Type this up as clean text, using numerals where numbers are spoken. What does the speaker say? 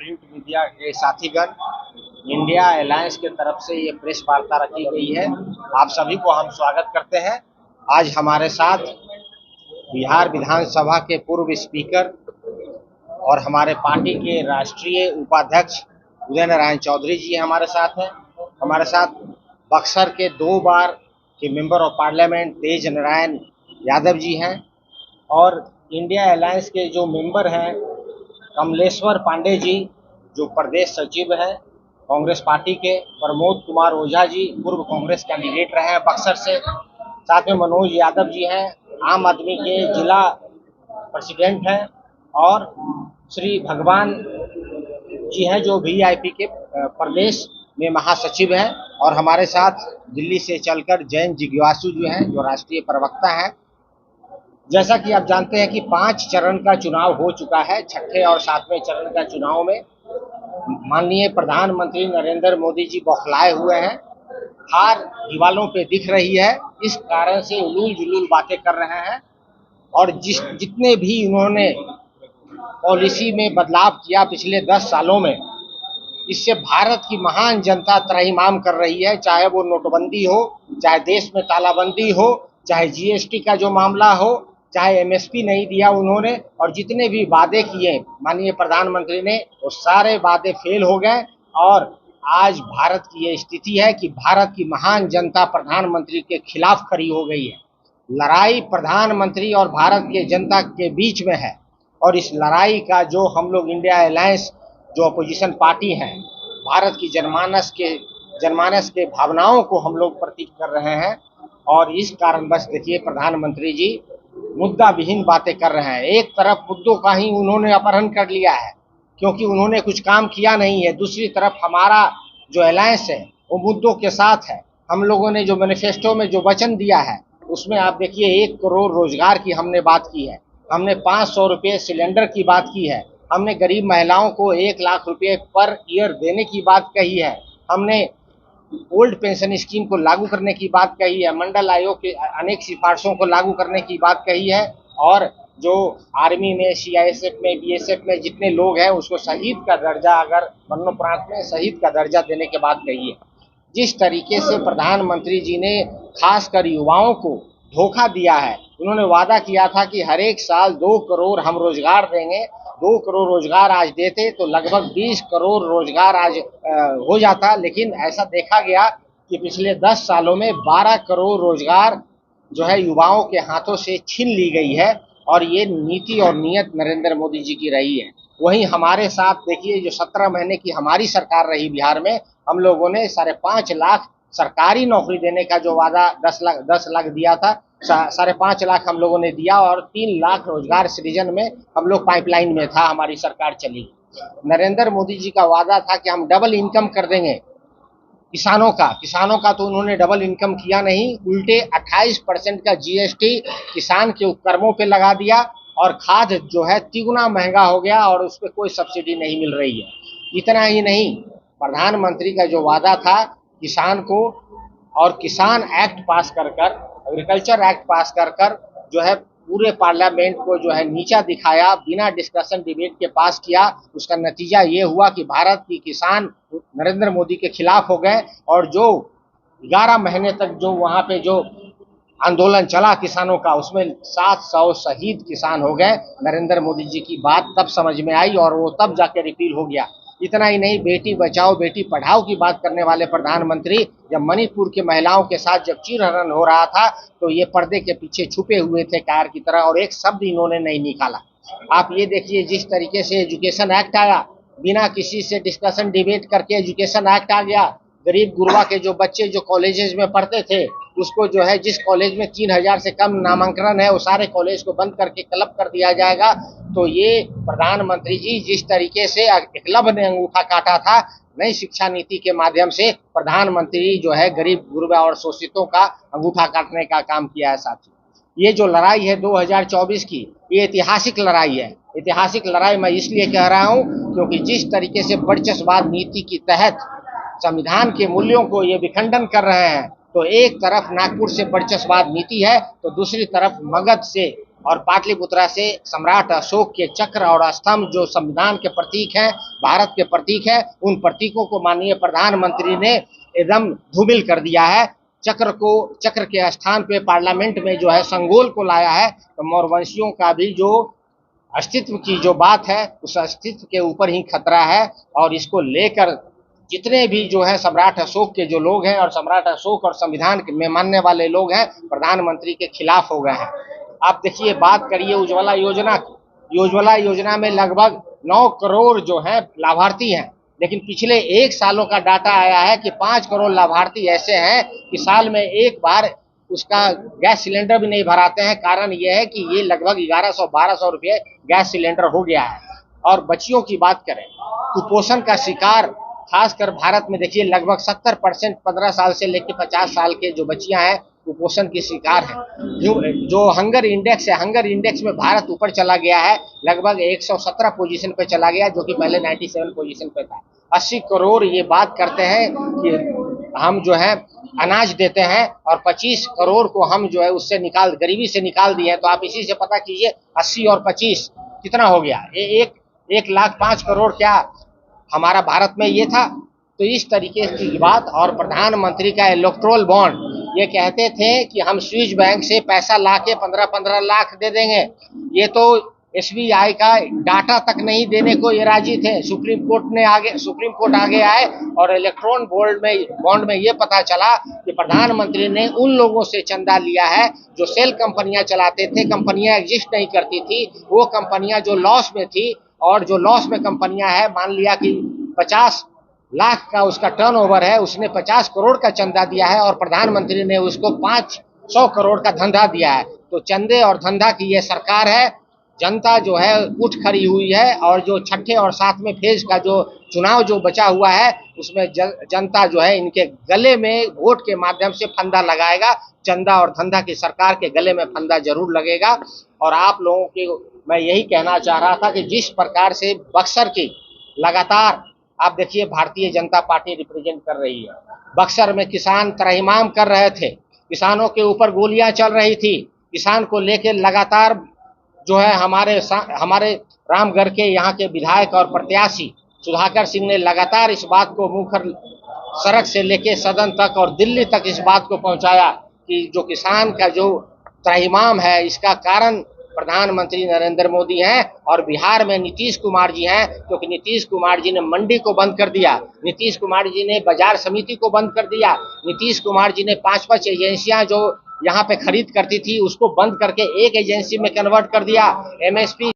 Print media के साथीगण, India alliance के तरफ से ये प्रेस वार्ता रखी गई है। आप सभी को हम स्वागत करते हैं। आज हमारे साथ बिहार विधानसभा के पूर्व स्पीकर और हमारे पार्टी के राष्ट्रीय उपाध्यक्ष उदय नारायण चौधरी जी हमारे साथ हैं। हमारे साथ बक्सर के 2 बार के मेंबर ऑफ पार्लियामेंट तेज नारायण यादव जी हैं और इंडिया अलायंस के जो मेंबर हैं कमलेश्वर पांडे जी जो प्रदेश सचिव हैं कांग्रेस पार्टी के, प्रमोद कुमार ओझा जी पूर्व कांग्रेस कैंडिडेट रहे हैं बक्सर से, साथ में मनोज यादव जी हैं आम आदमी के जिला प्रेसिडेंट हैं, और श्री भगवान जी हैं जो वीआईपी के प्रदेश में महासचिव हैं, और हमारे साथ दिल्ली से चलकर जैन जिज्ञासु जो हैं जो राष्ट्रीय प्रवक्ता हैं। जैसा कि आप जानते हैं कि 5 चरण का चुनाव हो चुका है। 6ठे और 7वें चरण का चुनाव में माननीय प्रधानमंत्री नरेंद्र मोदी जी बौखलाए हुए हैं। हार दीवालों पे दिख रही है, इस कारण से उलूल जुलूल बातें कर रहे हैं, और जितने भी उन्होंने पॉलिसी में बदलाव किया पिछले 10 सालों में, इससे भारत की महान जनता त्राहिमाम कर रही है। चाहे वो नोटबंदी हो, चाहे देश में तालाबंदी हो, चाहे जीएसटी का जो मामला हो, चाहे एमएसपी नहीं दिया उन्होंने, और जितने भी वादे किए माननीय प्रधानमंत्री ने वो सारे वादे फेल हो गए। और आज भारत की ये स्थिति है कि भारत की महान जनता प्रधानमंत्री के खिलाफ खड़ी हो गई है। लड़ाई प्रधानमंत्री और भारत के जनता के बीच में है, और इस लड़ाई का जो हम लोग इंडिया अलायंस जो अपोजिशन पार्टी है, भारत की जनमानस के भावनाओं को हम लोग प्रतीक कर रहे हैं। और इस कारण बस देखिए प्रधानमंत्री जी मुद्दा विहीन बातें कर रहे हैं। एक तरफ मुद्दों का ही उन्होंने अपहरण कर लिया है क्योंकि उन्होंने कुछ काम किया नहीं है, दूसरी तरफ हमारा जो अलायंस है वो मुद्दों के साथ है। हम लोगों ने जो मैनिफेस्टो में जो वचन दिया है उसमें आप देखिए 1 करोड़ रोजगार की हमने बात की है, हमने 500 रुपये सिलेंडर की बात की है, हमने गरीब महिलाओं को 1 लाख रुपये पर ईयर देने की बात कही है, हमने ओल्ड पेंशन स्कीम को लागू करने की बात कही है, मंडल आयोग के अनेक सिफारिशों को लागू करने की बात कही है, और जो आर्मी में, सीआईएसएफ में, बीएसएफ में जितने लोग हैं उसको शहीद का दर्जा, अगर मरणोपरांत में शहीद का दर्जा देने के बात कही है। जिस तरीके से प्रधानमंत्री जी ने खासकर युवाओं को धोखा दिया है, उन्होंने वादा किया था कि हर एक साल 2 करोड़ हम रोजगार देंगे, 2 करोड़ रोजगार आज देते तो लगभग 20 करोड़ रोजगार आज हो जाता, लेकिन ऐसा देखा गया कि पिछले 10 सालों में 12 करोड़ रोजगार जो है युवाओं के हाथों से छीन ली गई है, और ये नीति और नीयत नरेंद्र मोदी जी की रही है। वहीं हमारे साथ देखिए जो 17 महीने की हमारी सरकार रही बिहार में, हम लोगों ने 5.5 लाख सरकारी नौकरी देने का जो वादा 10 लाख दिया था, 5.5 लाख हम लोगों ने दिया, और 3 लाख रोजगार सृजन में हम लोग पाइपलाइन में था, हमारी सरकार चली। नरेंद्र मोदी जी का वादा था कि हम डबल इनकम कर देंगे किसानों का तो उन्होंने डबल इनकम किया नहीं, उल्टे 28% का जीएसटी किसान के उपकरणों पे लगा दिया, और खाद जो है तिगुना महंगा हो गया, और उस पर कोई सब्सिडी नहीं मिल रही है। इतना ही नहीं, प्रधानमंत्री का जो वादा था किसान को, और किसान एक्ट पास कर एग्रीकल्चर एक्ट पास कर जो है पूरे पार्लियामेंट को जो है नीचा दिखाया, बिना डिस्कशन डिबेट के पास किया। उसका नतीजा ये हुआ कि भारत की किसान नरेंद्र मोदी के खिलाफ हो गए, और जो 11 महीने तक जो वहाँ पे जो आंदोलन चला किसानों का, उसमें 700 शहीद किसान हो गए। नरेंद्र मोदी जी की बात तब समझ में आई, और वो तब जाके रिपील हो गया। इतना ही नहीं, बेटी बचाओ बेटी पढ़ाओ की बात करने वाले प्रधानमंत्री जब मणिपुर के महिलाओं के साथ जब चीरहरण हो रहा था तो ये पर्दे के पीछे छुपे हुए थे कार की तरह, और एक शब्द इन्होंने नहीं निकाला। आप ये देखिए जिस तरीके से एजुकेशन एक्ट आया, बिना किसी से डिस्कशन डिबेट करके एजुकेशन एक्ट आ गया। गरीब गुरबा के जो बच्चे जो कॉलेजेस में पढ़ते थे, उसको जो है जिस कॉलेज में 3000 से कम नामांकन है वो सारे कॉलेज को बंद करके क्लब कर दिया जाएगा। तो ये प्रधानमंत्री जी जिस तरीके से एकलव्य ने अंगूठा काटा था, नई शिक्षा नीति के माध्यम से प्रधानमंत्री जो है गरीब गुरबा और शोषितों का अंगूठा काटने का काम किया है। साथियों, ये जो लड़ाई है 2024 की, ये ऐतिहासिक लड़ाई है। ऐतिहासिक लड़ाई मैं इसलिए कह रहा हूँ क्योंकि जिस तरीके से वर्चस्ववाद नीति के तहत संविधान के मूल्यों को ये विखंडन कर रहे हैं, तो एक तरफ नागपुर से वर्चस्ववाद नीति है तो दूसरी तरफ मगध से और पाटलिपुत्रा से सम्राट अशोक के चक्र और स्तंभ जो संविधान के प्रतीक हैं, भारत के प्रतीक है, उन प्रतीकों को माननीय प्रधानमंत्री ने एकदम धूमिल कर दिया है। चक्र के स्थान पे पार्लियामेंट में जो है संगोल को लाया है। तो मौर्यवंशियों का भी जो अस्तित्व की जो बात है, उस अस्तित्व के ऊपर ही खतरा है। और इसको लेकर जितने भी जो है सम्राट अशोक के जो लोग हैं और सम्राट अशोक और संविधान में मानने वाले लोग हैं, प्रधानमंत्री के खिलाफ हो गए हैं। आप देखिए, बात करिए उज्ज्वला योजना की। उज्ज्वला योजना में लगभग 9 करोड़ जो है लाभार्थी हैं, लेकिन पिछले 1 सालों का डाटा आया है कि 5 करोड़ लाभार्थी ऐसे हैं कि साल में एक बार उसका गैस सिलेंडर भी नहीं भराते हैं। कारण यह है कि ये लगभग 1100-1200 रुपये गैस सिलेंडर हो गया है। और बच्चियों की बात करें, कुपोषण का शिकार खासकर भारत में देखिए लगभग 70% 15 साल से लेकर 50 साल के जो बच्चियां हैं कुपोषण की शिकार है। जो हंगर इंडेक्स है, हंगर इंडेक्स में भारत ऊपर चला गया है, लगभग 117 पोजीशन पे चला गया, जो कि पहले 97 पोजीशन पे था। 80 करोड़ ये बात करते हैं कि हम जो है अनाज देते हैं और 25 करोड़ को हम जो है उससे गरीबी से निकाल दिए हैं। तो आप इसी से पता कीजिए 80 और 25 कितना हो गया। 1,05,000 करोड़ क्या हमारा भारत में ये था। तो इस तरीके की बात। और प्रधानमंत्री का इलेक्टोरल बॉन्ड, ये कहते थे कि हम स्विस बैंक से पैसा लाके 15-15 लाख दे देंगे। ये तो एसबीआई का डाटा तक नहीं देने को ये राजी थे। सुप्रीम कोर्ट आगे आए और इलेक्ट्रॉन बॉन्ड में ये पता चला कि प्रधानमंत्री ने उन लोगों से चंदा लिया है जो सेल कंपनियां चलाते थे। कंपनियां एग्जिस्ट नहीं करती थी, वो कंपनियां जो लॉस में थी। और जो लॉस में कंपनियां हैं, मान लिया कि 50 लाख का उसका टर्नओवर है, उसने 50 करोड़ का चंदा दिया है और प्रधानमंत्री ने उसको 500 करोड़ का धंधा दिया है। तो चंदे और धंधा की ये सरकार है। जनता जो है उठ खड़ी हुई है। और जो छठे और 7वें फेज का जो चुनाव जो बचा हुआ है, उसमें जनता जो है इनके गले में वोट के माध्यम से फंदा लगाएगा। चंदा और धंधा की सरकार के गले में फंदा जरूर लगेगा। और आप लोगों को मैं यही कहना चाह रहा था कि जिस प्रकार से बक्सर की लगातार आप देखिए भारतीय जनता पार्टी रिप्रेजेंट कर रही है। बक्सर में किसान त्राहिमाम कर रहे थे, किसानों के ऊपर गोलियां चल रही थी। किसान को लेकर लगातार जो है हमारे रामगढ़ के यहाँ के विधायक और प्रत्याशी सुधाकर सिंह ने लगातार इस बात को मुखर सड़क से लेके सदन तक और दिल्ली तक इस बात को पहुंचाया कि जो किसान का जो त्राहिमाम है, इसका कारण प्रधानमंत्री नरेंद्र मोदी हैं और बिहार में नीतीश कुमार जी हैं। क्योंकि नीतीश कुमार जी ने मंडी को बंद कर दिया, नीतीश कुमार जी ने बाजार समिति को बंद कर दिया, नीतीश कुमार जी ने 5-5 एजेंसियां जो यहाँ पे खरीद करती थी उसको बंद करके एक एजेंसी में कन्वर्ट कर दिया। एमएसपी